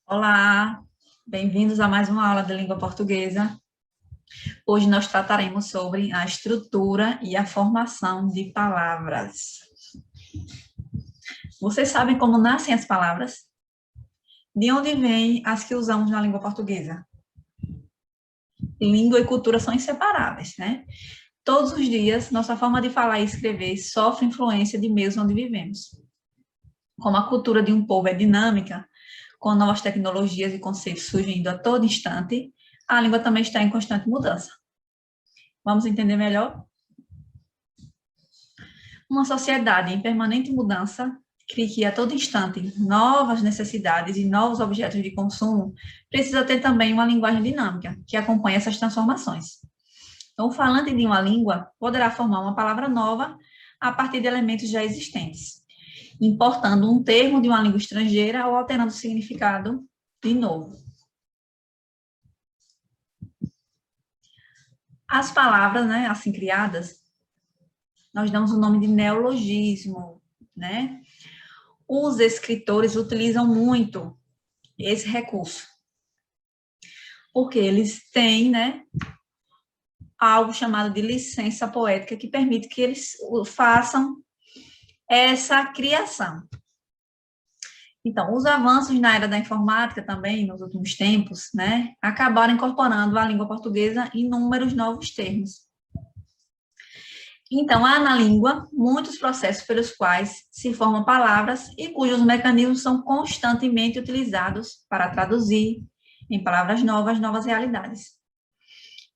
Olá, bem-vindos a mais uma aula de língua portuguesa. Hoje nós trataremos sobre a estrutura e a formação de palavras. Vocês sabem como nascem as palavras? De onde vêm as que usamos na língua portuguesa? Língua e cultura são inseparáveis, né? Todos os dias, nossa forma de falar e escrever sofre influência de meios onde vivemos. Como a cultura de um povo é dinâmica, com novas tecnologias e conceitos surgindo a todo instante, a língua também está em constante mudança. Vamos entender melhor? Uma sociedade em permanente mudança, que a todo instante novas necessidades e novos objetos de consumo, precisa ter também uma linguagem dinâmica que acompanhe essas transformações. Então, o falante de uma língua poderá formar uma palavra nova a partir de elementos já existentes, importando um termo de uma língua estrangeira ou alterando o significado de novo. As palavras, né, assim criadas, nós damos o nome de neologismo, né? Os escritores utilizam muito esse recurso, porque eles têm, né, algo chamado de licença poética que permite que eles façam essa criação. Então, os avanços na era da informática também, nos últimos tempos, né, acabaram incorporando a língua portuguesa em inúmeros novos termos. Então, há na língua muitos processos pelos quais se formam palavras e cujos mecanismos são constantemente utilizados para traduzir em palavras novas, novas realidades.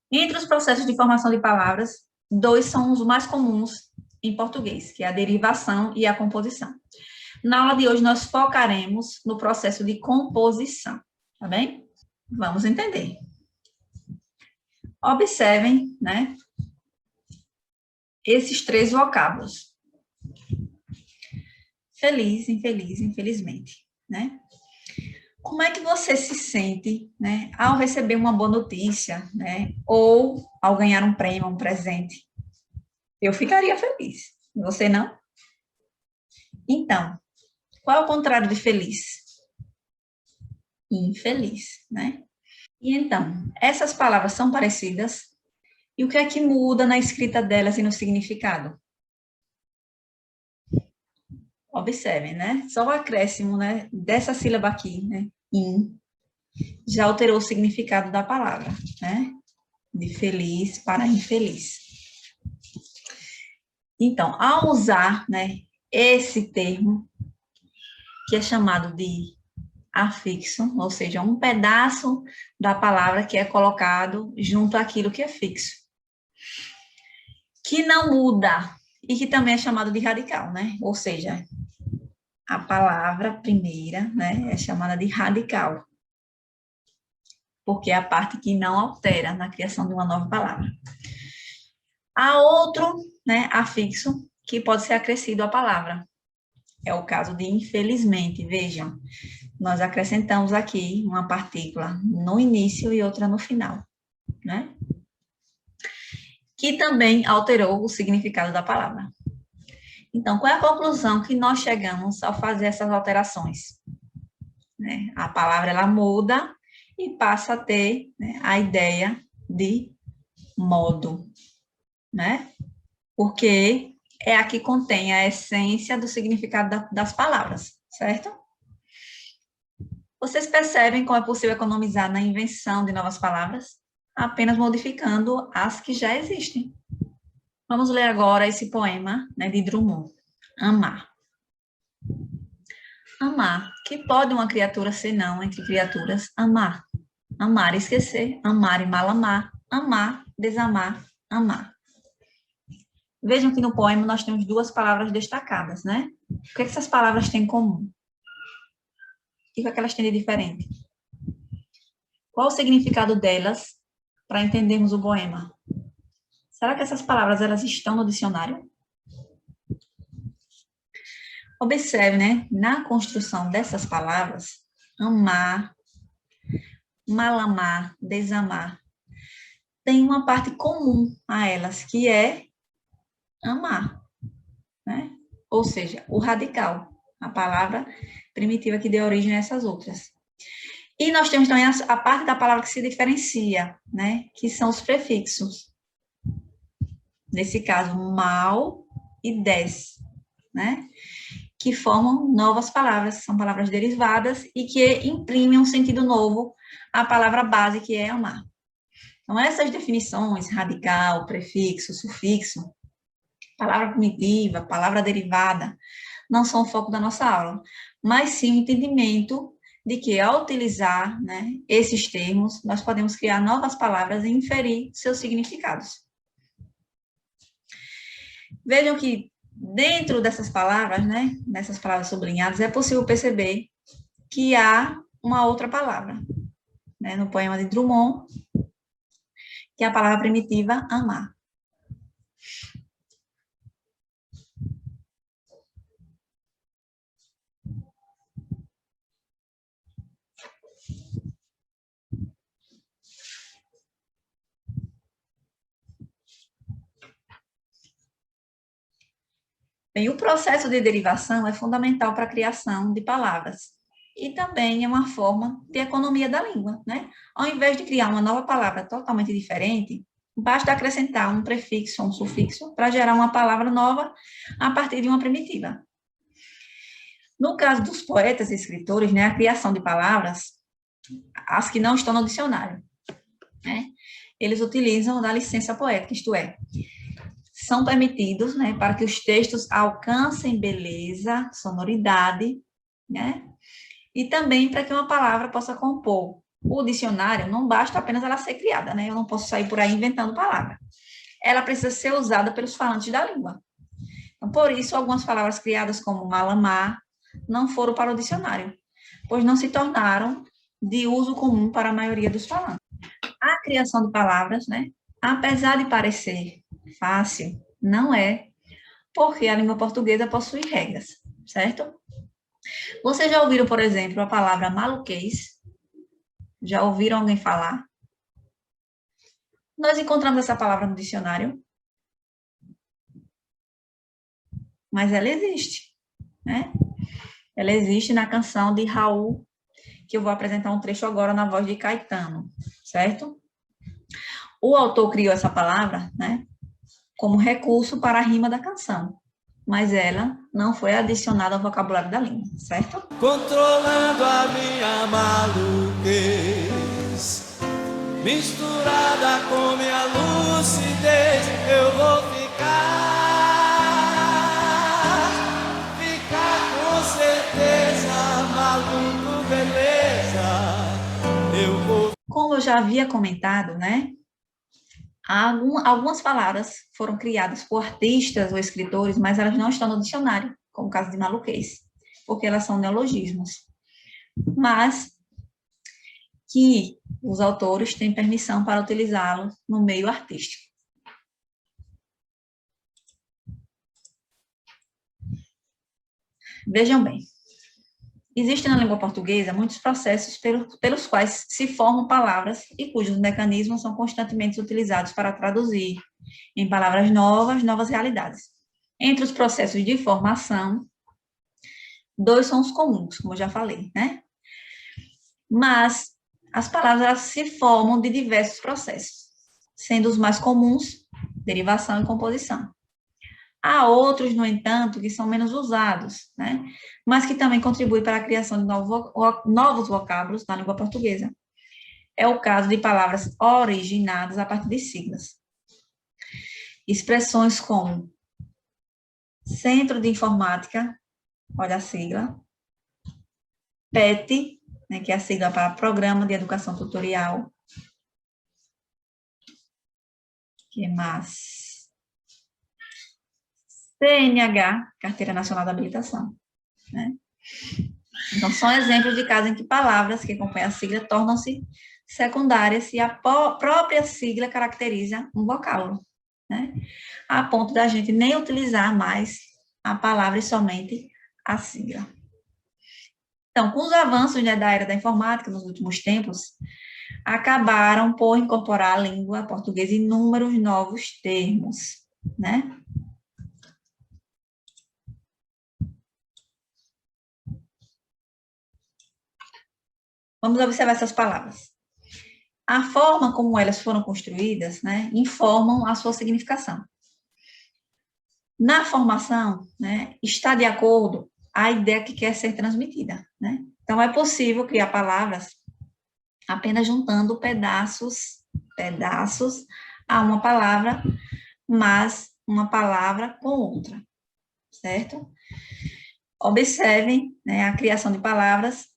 Entre os processos de formação de palavras, dois são os mais comuns em português, que é a derivação e a composição. Na aula de hoje, nós focaremos no processo de composição, tá bem? Vamos entender. Observem, né, esses três vocábulos. Feliz, infeliz, infelizmente, né? Como é que você se sente, né, ao receber uma boa notícia, né, ou ao ganhar um prêmio, um presente? Eu ficaria feliz. Você não? Então, qual é o contrário de feliz? Infeliz, né? E então, essas palavras são parecidas? E o que é que muda na escrita delas e no significado? Observem, né? Só o acréscimo, né, dessa sílaba aqui, né, in, já alterou o significado da palavra, né? De feliz para infeliz. Então, ao usar, né, esse termo, que é chamado de afixo, ou seja, um pedaço da palavra que é colocado junto àquilo que é fixo, que não muda e que também é chamado de radical, né? Ou seja, a palavra primeira, né, é chamada de radical, porque é a parte que não altera na criação de uma nova palavra. Há outro, né, afixo, que pode ser acrescido à palavra. É o caso de infelizmente, vejam. Nós acrescentamos aqui uma partícula no início e outra no final, né? Que também alterou o significado da palavra. Então, qual é a conclusão que nós chegamos ao fazer essas alterações? Né? A palavra, ela muda e passa a ter, né, a ideia de modo, né? Porque é a que contém a essência do significado das palavras, certo? Vocês percebem como é possível economizar na invenção de novas palavras? Apenas modificando as que já existem. Vamos ler agora esse poema, né, de Drummond. Amar. Amar. Que pode uma criatura ser não entre criaturas? Amar. Amar e esquecer. Amar e mal amar. Amar, desamar, amar. Vejam que no poema nós temos duas palavras destacadas, né? O que essas palavras têm em comum? O que elas têm de diferente? Qual o significado delas para entendermos o poema? Será que essas palavras elas estão no dicionário? Observe, né, na construção dessas palavras, amar, mal amar, desamar, tem uma parte comum a elas, que é amar, né? Ou seja, o radical, a palavra primitiva que deu origem a essas outras. E nós temos também a parte da palavra que se diferencia, né? Que são os prefixos. Nesse caso, mal e des, né? Que formam novas palavras, são palavras derivadas e que imprimem um sentido novo à palavra base, que é amar. Então, essas definições, radical, prefixo, sufixo, palavra primitiva, palavra derivada, não são o foco da nossa aula, mas sim o entendimento de que, ao utilizar, né, esses termos, nós podemos criar novas palavras e inferir seus significados. Vejam que, dentro dessas palavras, né, nessas palavras sublinhadas, é possível perceber que há uma outra palavra, né, no poema de Drummond, que é a palavra primitiva amar. Bem, o processo de derivação é fundamental para a criação de palavras e também é uma forma de economia da língua, né? Ao invés de criar uma nova palavra totalmente diferente, basta acrescentar um prefixo ou um sufixo para gerar uma palavra nova a partir de uma primitiva. No caso dos poetas e escritores, né, a criação de palavras, as que não estão no dicionário, né? Eles utilizam da licença poética, isto é, são permitidos, né, para que os textos alcancem beleza, sonoridade, né, e também para que uma palavra possa compor. O dicionário não basta apenas ela ser criada, né, eu não posso sair por aí inventando palavra. Ela precisa ser usada pelos falantes da língua. Então, por isso, algumas palavras criadas como malamar não foram para o dicionário, pois não se tornaram de uso comum para a maioria dos falantes. A criação de palavras, né, apesar de parecer fácil, não é, porque a língua portuguesa possui regras, certo? Vocês já ouviram, por exemplo, a palavra maluquês? Já ouviram alguém falar? Nós encontramos essa palavra no dicionário, mas ela existe, né? Ela existe na canção de Raul, que eu vou apresentar um trecho agora na voz de Caetano, certo? O autor criou essa palavra, né, como recurso para a rima da canção, mas ela não foi adicionada ao vocabulário da língua, certo? Controlando a minha maluquez, misturada com minha lucidez, eu vou ficar com certeza, maluco, beleza, eu vou. Como eu já havia comentado, né, algumas palavras foram criadas por artistas ou escritores, mas elas não estão no dicionário, como o caso de maluquês, porque elas são neologismos. Mas que os autores têm permissão para utilizá-los no meio artístico. Vejam bem, existem na língua portuguesa muitos processos pelos quais se formam palavras e cujos mecanismos são constantemente utilizados para traduzir em palavras novas, novas realidades. Entre os processos de formação, dois são os comuns, como eu já falei, né? Mas as palavras elas se formam de diversos processos, sendo os mais comuns derivação e composição. Há outros, no entanto, que são menos usados, né? Mas que também contribuem para a criação de novos vocábulos na língua portuguesa. É o caso de palavras originadas a partir de siglas. Expressões como Centro de Informática, olha a sigla, PET, né, que é a sigla para Programa de Educação Tutorial. Que mais? CNH, Carteira Nacional da Habilitação, né? Então, são exemplos de casos em que palavras que acompanham a sigla tornam-se secundárias e a própria sigla caracteriza um vocábulo, né? A ponto da gente nem utilizar mais a palavra e somente a sigla. Então, com os avanços, né, da era da informática nos últimos tempos, acabaram por incorporar à língua portuguesa inúmeros novos termos, né? Vamos observar essas palavras. A forma como elas foram construídas, né, informam a sua significação. Na formação, né, está de acordo a ideia que quer ser transmitida, né? Então, é possível criar palavras apenas juntando pedaços a uma palavra, mas uma palavra com outra, certo? Observem, né, a criação de palavras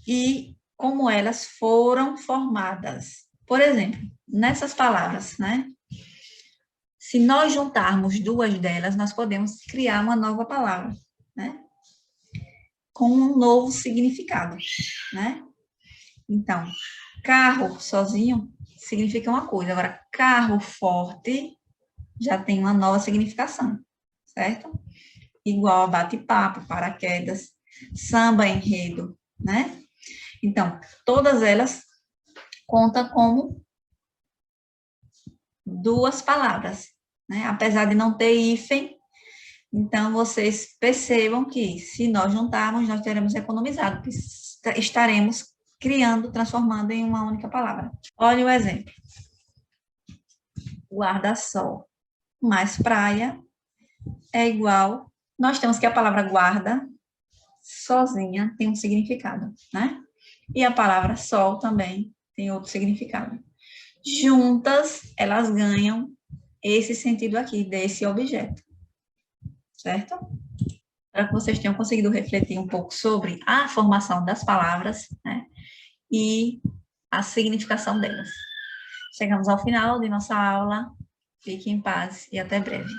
e como elas foram formadas. Por exemplo, nessas palavras, né? Se nós juntarmos duas delas, nós podemos criar uma nova palavra, né? Com um novo significado, né? Então, carro sozinho significa uma coisa, agora carro forte já tem uma nova significação, certo? Igual a bate-papo, paraquedas, samba, enredo, né? Então, todas elas contam como duas palavras, né? Apesar de não ter hífen, então vocês percebam que se nós juntarmos, nós teremos economizado, porque estaremos criando, transformando em uma única palavra. Olha o exemplo. Guarda-sol mais praia é igual. Nós temos que a palavra guarda, sozinha, tem um significado, né? E a palavra sol também tem outro significado. Juntas, elas ganham esse sentido aqui, desse objeto, certo? Para que vocês tenham conseguido refletir um pouco sobre a formação das palavras, né? E a significação delas. Chegamos ao final de nossa aula. Fique em paz e até breve.